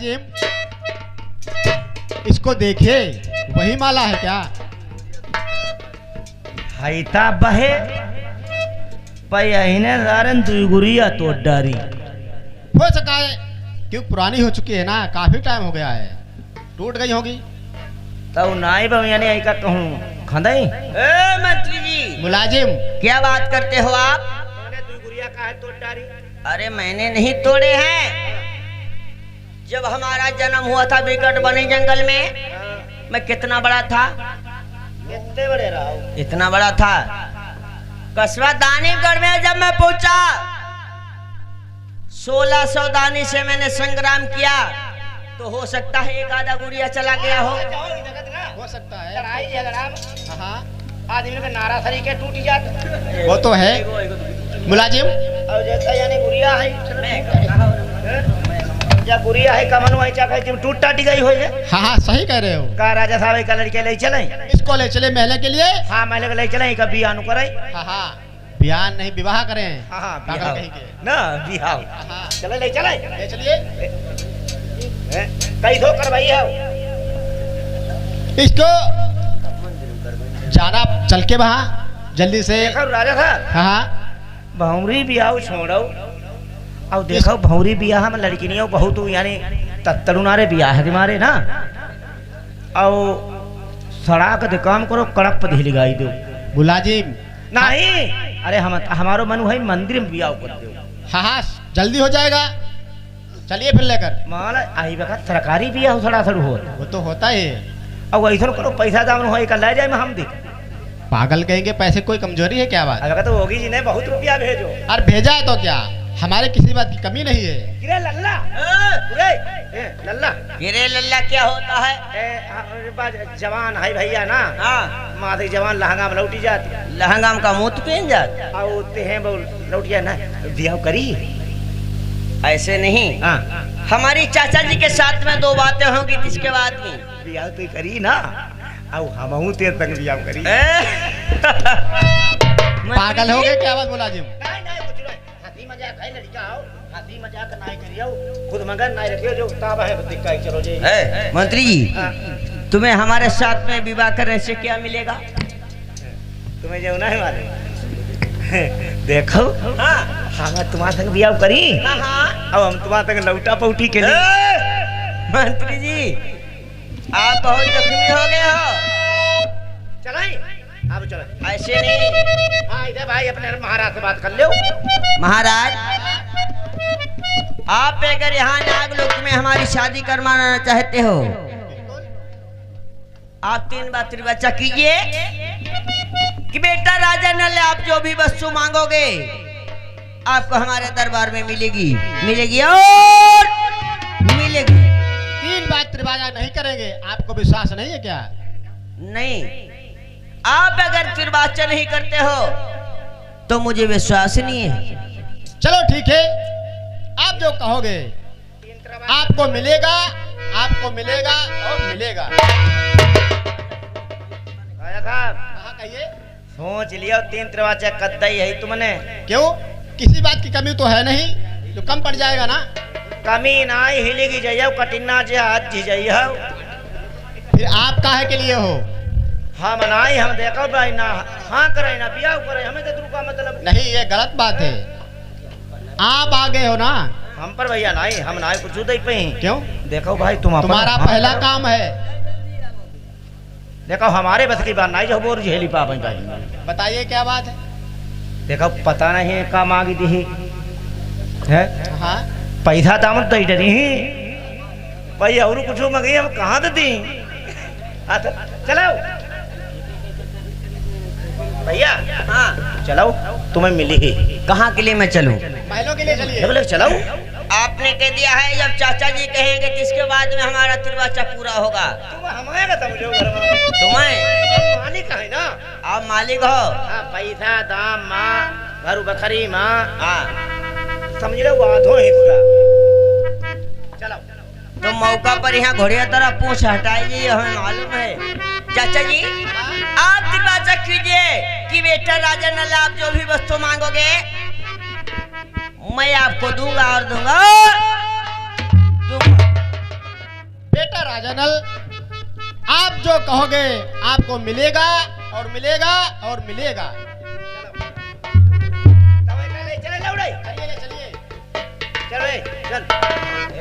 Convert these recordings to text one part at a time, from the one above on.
मुलाजिम, इसको देखिए, वही माला है क्या? हैता बहे पहिने दारन दुई गुड़िया तोड़ डारी। हो सका है क्यों, पुरानी हो चुकी है ना, काफी टाइम हो गया है, टूट गई होगी। तब नाई यानी आई का कहूँ खंदई। मंत्री जी मुलाजिम, क्या बात करते हो आप? गुड़िया का है तोड़ डारी। अरे मैंने नहीं तोड़े हैं। जब हमारा जन्म हुआ था बिकट बनी जंगल में, मैं कितना बड़ा था? कितने बड़े रहो? इतना बड़ा था। कस्बा दानीगढ़ में जब मैं पहुंचा, 1600 दानी से मैंने संग्राम किया, तो हो सकता है एक आधा गुड़िया चला गया हो। हो सकता है। लड़ाई झगड़ा हाँ, आदमी के नारा सरी के टूट जाते। वो तो है। मुलाजिम, और जैसा यानी गुड़िया है या गुड़िया है कमन वही चाहे टूट टाटी गई हो जाए। हाँ हाँ सही कह रहे हो। का राजा साहब का लड़के ले चले, इसको ले चले महल के लिए। हाँ महल के ले चले, कभी आनु करे। हाँ हाँ, बयान नहीं विवाह करें। हाँ हाँ पागल बिहाव कहीं के। ना बिहाव। हाँ, चले ले चले, ले चलिए। कई धो करवाई है इसको जाना चल के वहाँ जल्दी से। देखो राजा साहब हाँ हाँ, भौरी बियाह छोड़ो और देखो भौरी बियाह में लड़की नहीं हो बहुत यानी तरुणारे बियाह है तुम्हारे ना। और सड़क दे काम करो, कड़क पर ढील गाई दो। मुलाजिम, नहीं अरे हम हमारो मनु है मंदिर में बियाह कर दो। हाँ हाँ जल्दी हो जाएगा, चलिए फिर लेकर। माल आई बका सरकारी बियाह सड़ा सड़ हो। वो तो होता ही है। और ऐसा करो पैसा दाम हो एक ले जाए में हम देख। पागल कहेंगे, पैसे कोई कमजोरी है क्या बात? अगर तो होगी जी नहीं बहुत रुपया भेजो। और भेजा है तो क्या, हमारे किसी बात की कमी नहीं है। गिरे लल्ला लल्ला गिरे लल्ला क्या होता है? जवान है भैया ना। हाँ, माथे जवान लहंगा में लौटी जाती लहंगा का मुंह पहन जाते। और ते हैं बोल लौटिया ना बियाह करी। ऐसे नहीं, हाँ हमारी चाचा जी के साथ में 2 बातें होंगी, जिसके बाद में बियाह तो करी ना। और हम तेरे तक बियाह करी। पागल हो गए क्या बात मुलाजिम? नहीं नहीं कुछ नहीं, हंसी मजाक है लड़का आओ, हंसी मजाक नहीं करियो, खुद मगर नहीं रखियो जो ताब है दिक्कत चलो जी। मंत्री जी, तुम्हें हमारे साथ में विवाह करने से क्या मिलेगा? तुम्हें जो नहीं मालूम देखो हम तुम्हारे संग बियाह करी। अब हम तुम्हारे संग लौटा पौटी के लिए। मंत्री जी, आप बहुत जख्मी हो गए हो। चलाई अब चलो। ऐसे नहीं। हाँ इधर भाई अपने महाराज से बात कर लो। महाराज, आप अगर यहाँ नागलोक में हमारी शादी करवाना चाहते हो, आप 3 बार त्रिवचा कीजिए कि बेटा राजा नल, आप जो भी वस्तु मांगोगे आपको हमारे दरबार में मिलेगी, मिलेगी और मिलेगी। 3 बात त्रिवाजा नहीं करेंगे, आपको विश्वास नहीं है क्या? नहीं, आप अगर त्रिवाचा नहीं करते हो तो मुझे विश्वास नहीं है। चलो ठीक है, आप जो कहोगे आपको मिलेगा, आपको मिलेगा और मिलेगा। राजा साहब हाँ कहिए। सोच लिया 3 त्रिवाचा कद्दा ही है तुमने। क्यों, किसी बात की कमी तो है नहीं, जो कम पड़ जाएगा ना। कमी ना हिलेगी जाइयो, कटिना जे हाथ जी जाइयो। फिर आप काहे के लिए हो? हम नहीं, हम देखो भाई ना हाँ करे ना बियाह करे, हमें तो का मतलब नहीं, ये गलत बात है। आप आ गए हो ना। हम पर भैया नहीं, हम ना कुछ दे पे। क्यों? देखो भाई तुम्हारा पहला काम है। देखो हमारे बस की बात नहीं जो बोर झेली पा भाई। बताइए क्या बात है? देखो पता नहीं का मांगी दी है। हाँ, पैसा दाम तो डरी भाई और कुछ मंगी हम कहाँ तो दी। चलो भैया, हाँ, चलो तुम्हें मिली ही। कहाँ के लिए मैं चलूं? महलों के लिए चलिए। चलो आपने कह दिया है जब चाचा जी कहेंगे तो इसके बाद में हमारा त्रिवाचा पूरा होगा। तुम्हें मालिक है ना, आप मालिक हो। पैसा दाम माँ घर बखरी माँ हाँ, समझ लो आधो हिस्सा। चलो तो मौका पर यहाँ घोड़िया तरह पूछ हटाइए, हमें मालूम है। चाचा जी, आप त्रिवाचा कीजिए कि बेटा राजा नल, आप जो भी वस्तु मांगोगे मैं आपको दूंगा और दूंगा। कहोगे आपको मिलेगा और मिलेगा और मिलेगा। चले लौड़ाई, चलिए चलिए। चल चल।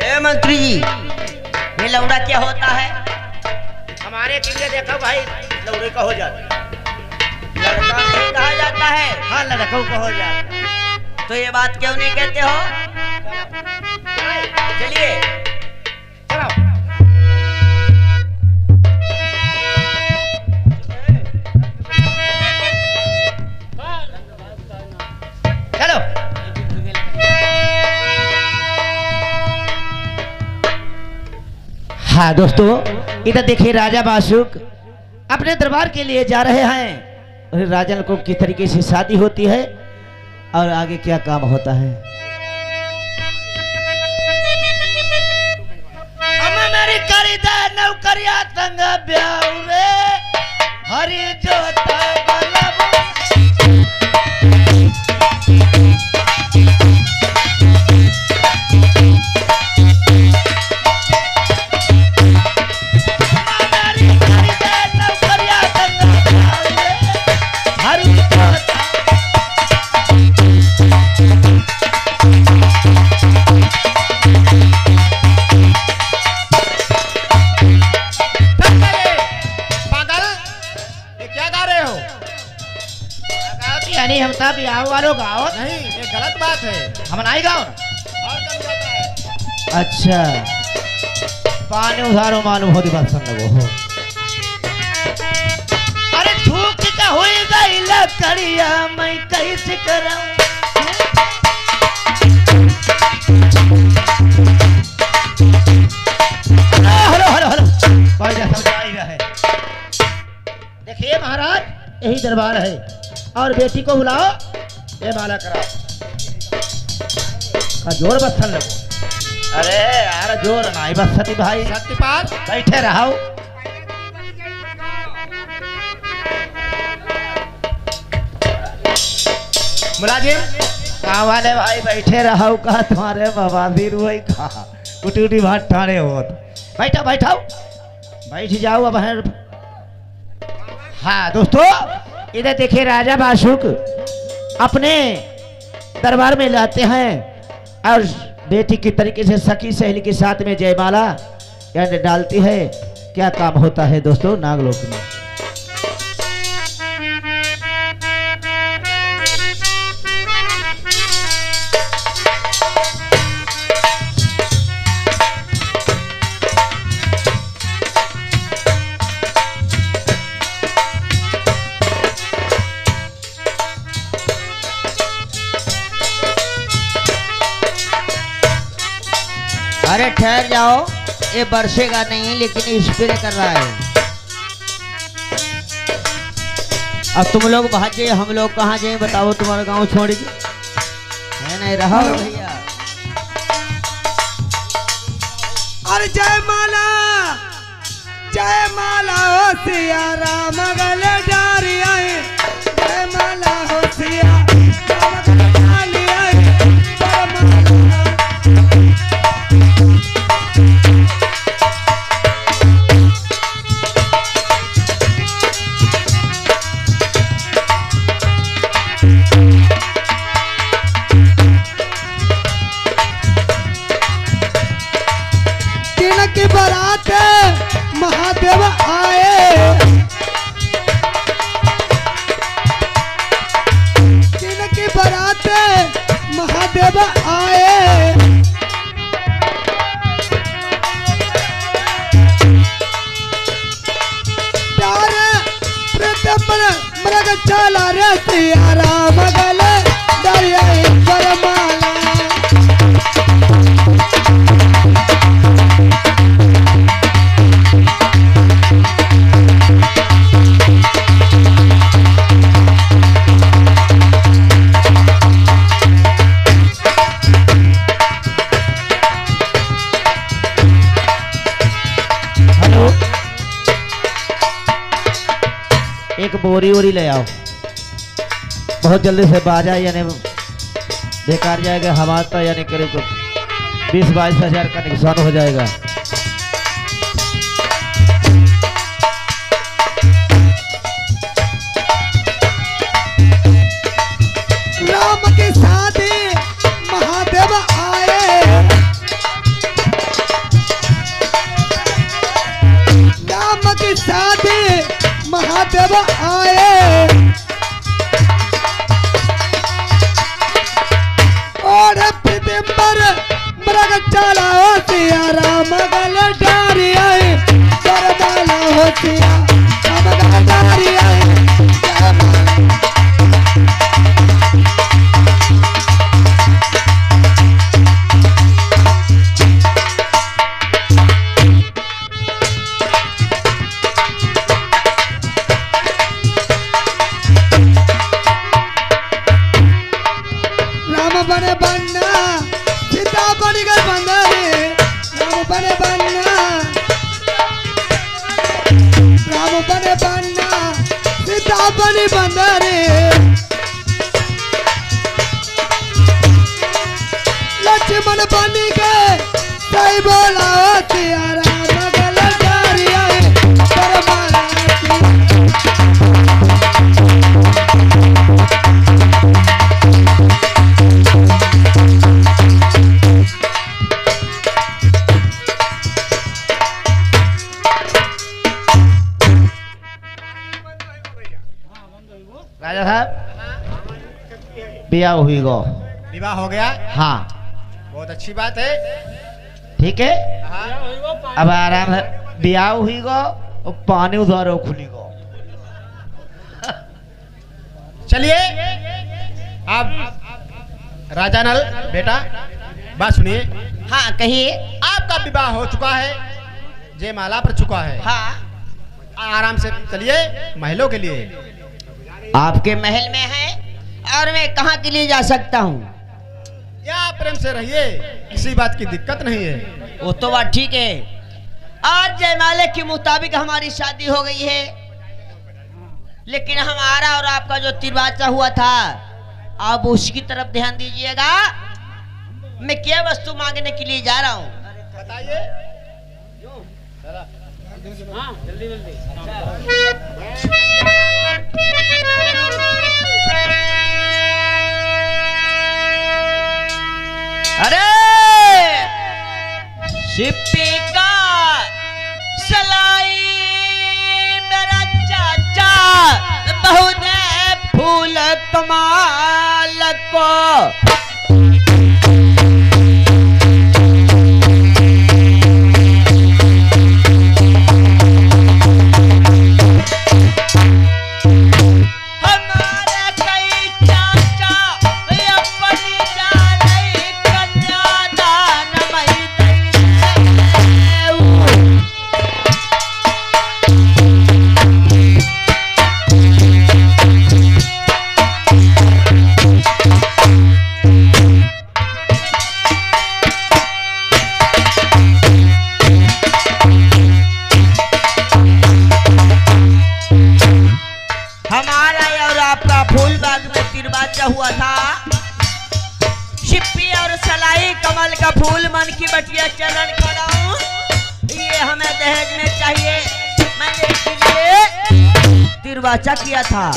ए मंत्री जी, ये लौड़ा क्या होता है? हमारे किले देखो भाई, लौड़े का हो जाता, लड़का नहीं कहा जाता है। हाँ लड़कों का हो जाता। तो ये बात क्यों नहीं कहते हो? चलिए। चलो चलो। हाँ दोस्तों, इधर देखिए राजा बासुक अपने दरबार के लिए जा रहे हैं। और राजन को किस तरीके से शादी होती है और आगे क्या काम होता है। मेरी करीदा नौकरिया संग ब्याह रे हरि जोता बलम। यानी हम सब यहाँ वालों गाओ नहीं, ये गलत बात है। हम नहीं गाओ ना। और कब जाता है? अच्छा, पानी उधारो मालूम होती बात सुन लगो हो। अरे धूप का हुई गई लकड़िया मैं कैसे कराऊं। हेलो हेलो हेलो, कोई ना समझ आई रहा है। देखिए महाराज, यही दरबार है और बेटी को बुलाओ, ये माला कराओ का जोर बसन लगो। अरे यार जोर नहीं बस सती भाई। सत्यपाल बैठे रहो। मुलाजिम कहाँ वाले भाई बैठे रहो। कहा तुम्हारे बवासीर हुई खा उटी उटी भाट ठाणे हो। बैठो बैठो बैठ जाओ अब है। हाँ दोस्तों, इधर देखिए राजा बासुक अपने दरबार में लाते हैं और बेटी की तरीके से सखी सहेली के साथ में जयमाला यानी डालती है। क्या काम होता है दोस्तों नागलोक में। अरे ठहर जाओ, ये बरसेगा नहीं लेकिन स्प्रे कर रहा है। अब तुम लोग भाग जाइए, हम लोग कहाँ जाए बताओ। तुम्हारा गांव छोड़ के है नहीं रहा भैया। अरे जय माला हो सिया राम गल डारी आए। जय माला हो सिया राम गल डारी आए। जय माला की बारात महादेव आए। दिन की बारात महादेव आए। प्यार प्रतापन मृग चला रे सिया राम गले दरिया परमाला। एक बोरी वोरी ले आओ बहुत जल्दी से। बाजा यानी बेकार जाएगा हमारा तो यानी करीब 20-22 हजार का नुकसान हो जाएगा। महादेव आए और पितंबर मृग चला हो सिया राम गल डारी आए सरमाला हो सिया राम गल डारी आए राम बने बनना सीता बन गए बंदरे राम बने बनना राम बने बनना सीता बनी बंदरे लक्ष्मण बनी गए सही बोला सिया राम गल डारी आए सरमाला राजा साहब बिया हुई गो। विवाह हो गया, हाँ बहुत अच्छी बात है। ठीक है, हाँ, अब आराम है। बिया हुई गो और पानी उधारो खुली गो। चलिए अब राजा नल बेटा बात सुनिए। हाँ कहिए। आपका विवाह हो चुका है, जयमाला पर चुका है। हाँ आराम से चलिए महलों के लिए। आपके महल में है और मैं कहाँ के लिए जा सकता हूँ? या प्रेम से रहिए, किसी बात की दिक्कत नहीं है। वो तो बात ठीक है। आज जयमाले के मुताबिक हमारी शादी हो गई है, लेकिन हमारा और आपका जो तिरवाचा हुआ था आप उसकी तरफ ध्यान दीजिएगा। मैं क्या वस्तु मांगने के लिए जा रहा हूँ बताइए। अरे सिप्पी का सलाई मेरा चाचा बहुत फूल कमाल को हुआ था। शिप्पी और सलाई कमल का फूल मन की बटिया चरण खड़ाऊं, ये हमें दहेज में चाहिए। मैंने इसलिए तिरवाचा किया था।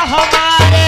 हमारे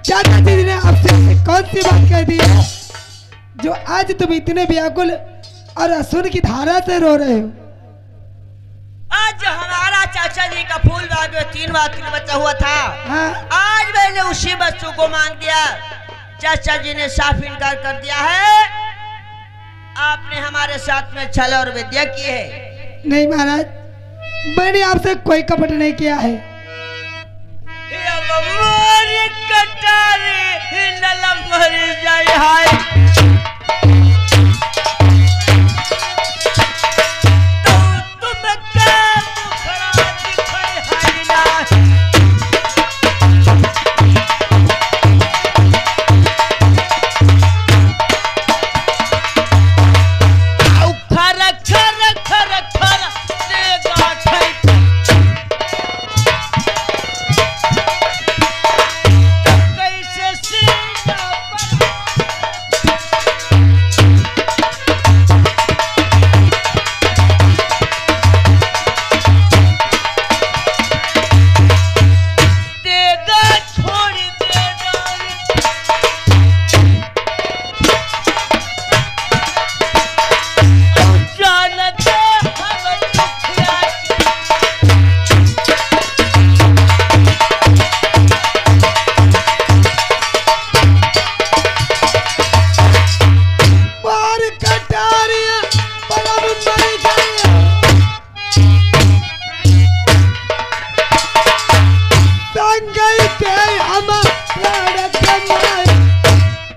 चाचा जी ने आपसे कौन सी बात कह दी है जो आज तुम इतने व्याकुल और असुर की धारा से रो रहे हो? आज हमारा चाचा जी का फूल बाग में 3 बच्चा हुआ था। हाँ? आज मैंने उसी बच्चों को मांग दिया। चाचा जी ने साफ इनकार कर दिया है। आपने हमारे साथ में छल और विद्या की है। नहीं महाराज, मैंने आपसे कोई कपट नहीं किया है।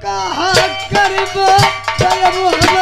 कहा करबो चलबो